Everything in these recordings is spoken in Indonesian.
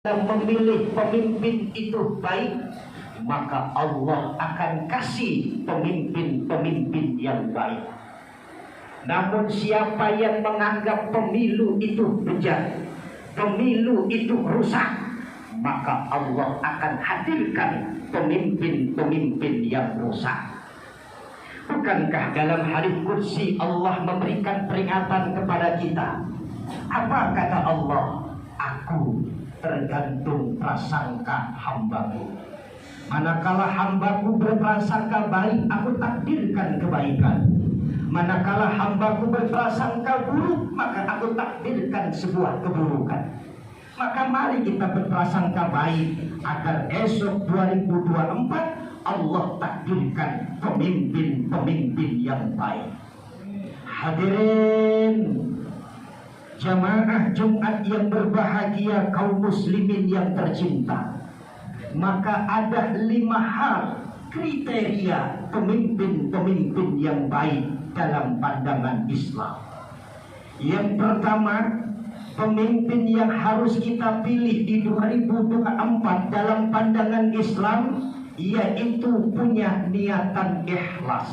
memilih pemimpin itu baik, maka Allah akan kasih pemimpin-pemimpin yang baik. Namun siapa yang menganggap pemilu itu bejat, pemilu itu rusak, maka Allah akan hadirkan pemimpin-pemimpin yang rusak. Bukankah dalam hadits qudsi Allah memberikan peringatan kepada kita? Apa kata Allah? Aku tergantung prasangka hambaku. Manakala hambaku berprasangka baik, aku takdirkan kebaikan. Manakala hambaku berprasangka buruk, maka aku takdirkan sebuah keburukan. Maka mari kita berprasangka baik agar esok 2024 Allah takdirkan pemimpin-pemimpin yang baik. Hadirin jamaah Jumat yang berbahagia, kaum muslimin yang tercinta, maka ada 5 hal kriteria pemimpin-pemimpin yang baik dalam pandangan Islam. Yang pertama, pemimpin yang harus kita pilih di 2024 dalam pandangan Islam, yaitu punya niatan ikhlas.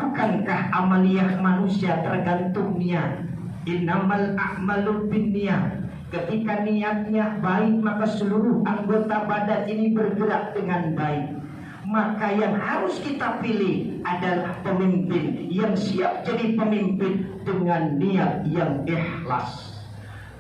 Bukankah amaliyah manusia tergantung niat? Innamal a'malu binniyat. Ketika niatnya baik, maka seluruh anggota badan ini bergerak dengan baik. Maka yang harus kita pilih adalah pemimpin yang siap jadi pemimpin dengan niat yang ikhlas.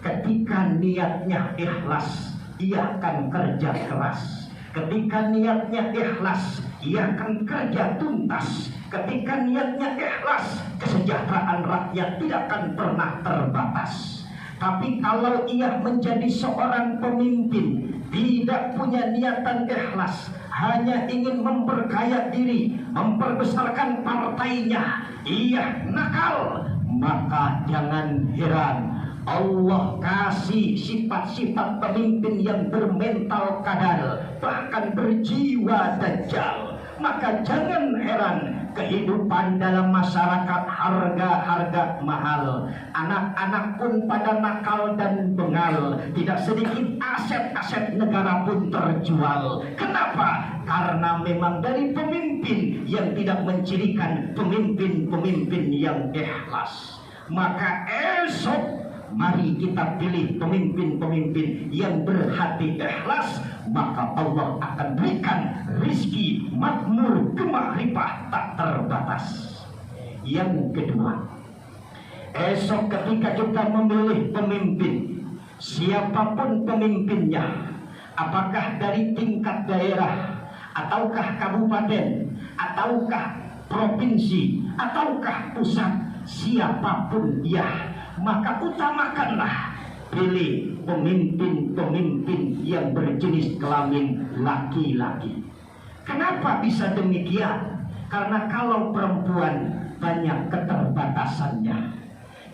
Ketika niatnya ikhlas, ia akan kerja keras. Ketika niatnya ikhlas, ia akan kerja tuntas. Ketika niatnya ikhlas, kesejahteraan rakyat tidak akan pernah terbatas. Tapi kalau ia menjadi seorang pemimpin, tidak punya niatan ikhlas, hanya ingin memperkaya diri, memperbesarkan partainya, ia nakal, maka jangan heran Allah kasih sifat-sifat pemimpin yang bermental kadal, bahkan berjiwa dajjal. Maka jangan heran kehidupan dalam masyarakat harga-harga mahal. Anak-anak pun pada nakal dan bengal. Tidak sedikit aset-aset negara pun terjual. Kenapa? Karena memang dari pemimpin yang tidak mencirikan pemimpin-pemimpin yang ikhlas. Maka esok mari kita pilih pemimpin-pemimpin yang berhati ikhlas, maka Allah akan berikan rizki makmur, kemakrifah tak terbatas. Yang kedua, esok ketika kita memilih pemimpin, siapapun pemimpinnya, apakah dari tingkat daerah, ataukah kabupaten, ataukah provinsi, ataukah pusat, siapapun dia, maka utamakanlah pilih pemimpin-pemimpin yang berjenis kelamin laki-laki. Kenapa bisa demikian? Karena kalau perempuan banyak keterbatasannya,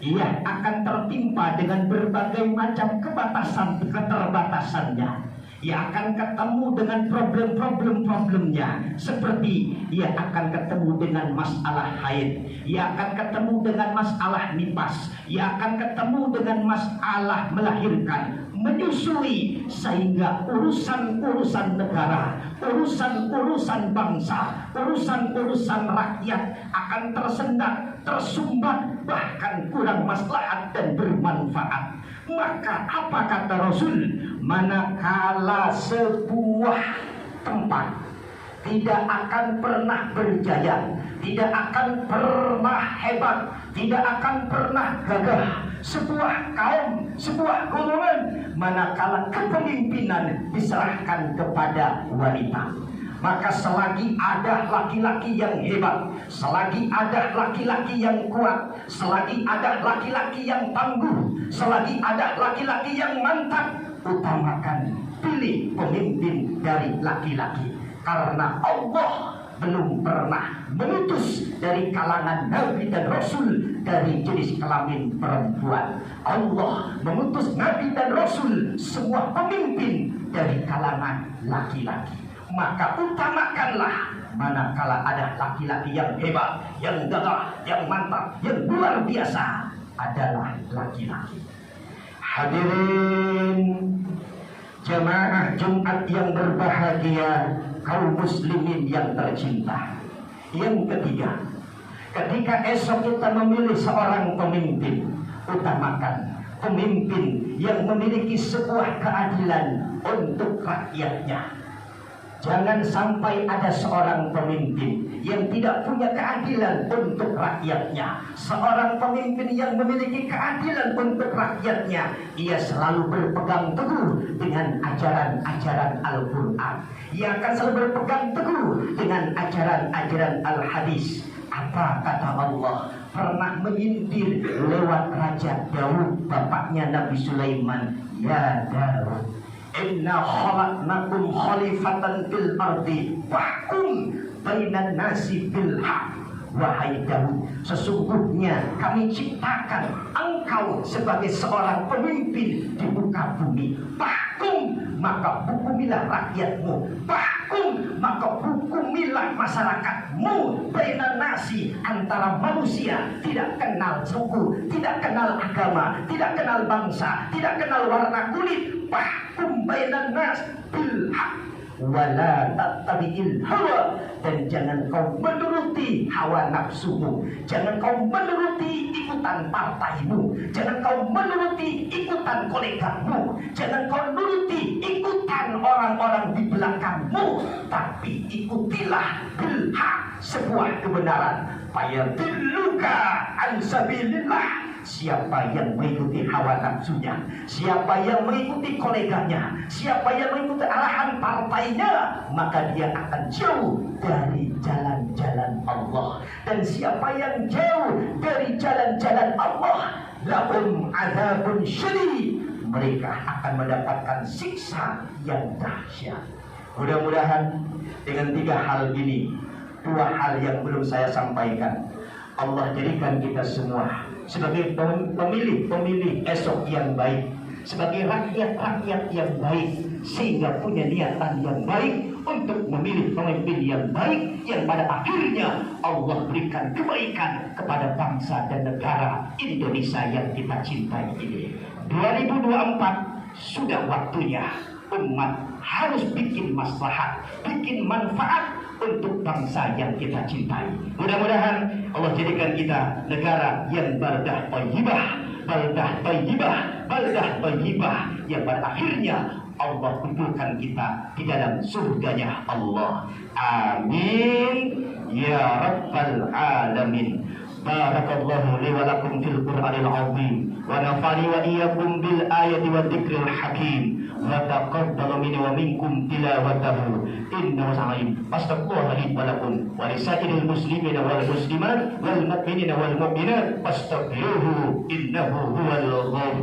ia akan tertimpa dengan berbagai macam keterbatasannya. Ia akan ketemu dengan problem-problemnya, seperti ia akan ketemu dengan masalah haid, ia akan ketemu dengan masalah nifas, ia akan ketemu dengan masalah melahirkan, menyusui, sehingga urusan-urusan negara, urusan-urusan bangsa, urusan-urusan rakyat akan tersendat, tersumbat, bahkan kurang maslahat dan bermanfaat. Maka apa kata Rasul? Manakala sebuah tempat tidak akan pernah berjaya, tidak akan pernah hebat, tidak akan pernah gagah, sebuah kaum, sebuah golongan, manakala kepemimpinan diserahkan kepada wanita. Maka selagi ada laki-laki yang hebat, selagi ada laki-laki yang kuat, selagi ada laki-laki yang tangguh, selagi ada laki-laki yang mantap, utamakan pilih pemimpin dari laki-laki. Karena Allah belum pernah mengutus dari kalangan Nabi dan Rasul dari jenis kelamin perempuan. Allah mengutus Nabi dan Rasul semua pemimpin dari kalangan laki-laki. Maka utamakanlah manakala ada laki-laki yang hebat, yang gagah, yang mantap, yang luar biasa adalah laki-laki. Hadirin Jemaah Jumat yang berbahagia, kaum muslimin yang tercinta. Yang ketiga, ketika esok kita memilih seorang pemimpin, utamakan pemimpin yang memiliki sebuah keadilan untuk rakyatnya. Jangan sampai ada seorang pemimpin yang tidak punya keadilan untuk rakyatnya. Seorang pemimpin yang memiliki keadilan untuk rakyatnya, ia selalu berpegang teguh dengan ajaran-ajaran Al-Quran. Ia akan selalu berpegang teguh dengan ajaran-ajaran Al-Hadis. Apa kata Allah? Pernah menyindir lewat Raja Daud, bapaknya Nabi Sulaiman. Ya Daud, inna khalaqnakum khalifatan fil ardi fahkum bainan nasi bil haq. Wahai Daud, sesungguhnya kami ciptakan engkau sebagai seorang pemimpin di muka bumi. Fahkum, maka hukumilah rakyatmu. Fahkum, maka hukumilah masyarakatmu. Bainan nasi, antara manusia, tidak kenal suku, tidak kenal agama, tidak kenal bangsa, tidak kenal warna kulit. Fahkum bainan nas bil haq wala tattabi'il hawa, dan jangan kau menuruti hawa nafsumu, jangan kau menuruti ikutan partaimu, jangan kau menuruti ikutan kolegamu, jangan kau menuruti ikutan orang-orang di belakangmu, tapi ikutilah bil haq, sebuah kebenaran. Fayadilluka an sabilillah. Siapa yang mengikuti hawa nafsunya, siapa yang mengikuti koleganya, siapa yang mengikuti arahan partainya, maka dia akan jauh dari jalan-jalan Allah. Dan siapa yang jauh dari jalan-jalan Allah, lahum adzabun syadid, mereka akan mendapatkan siksa yang dahsyat. Mudah-mudahan dengan 3 hal ini, 2 hal yang belum saya sampaikan, Allah jadikan kita semua sebagai pemilih esok yang baik, sebagai rakyat-rakyat yang baik, sehingga punya niatan yang baik untuk memilih pemimpin yang baik, yang pada akhirnya Allah berikan kebaikan kepada bangsa dan negara Indonesia yang kita cintai ini. 2024 sudah waktunya umat harus bikin maslahat, bikin manfaat untuk bangsa yang kita cintai. Mudah-mudahan Allah jadikan kita negara yang baldah thayyibah, baldah thayyibah, baldah thayyibah, yang pada akhirnya Allah kumpulkan kita di dalam surganya Allah. Amin ya rabbal alamin. Barakallahu li wa lakum fil Qur'anil azim wa nafa'ani wa iyyakum bil ayati wa dzikril hakim wa taqabbal minni wa minkum tilawatahu innahu sami'un. Astaghfirullah li wa lakum wa lisairil muslimina wal muslimat wal mu'minina wal mu'minat fastaghfiruhu innahu huwal ghafur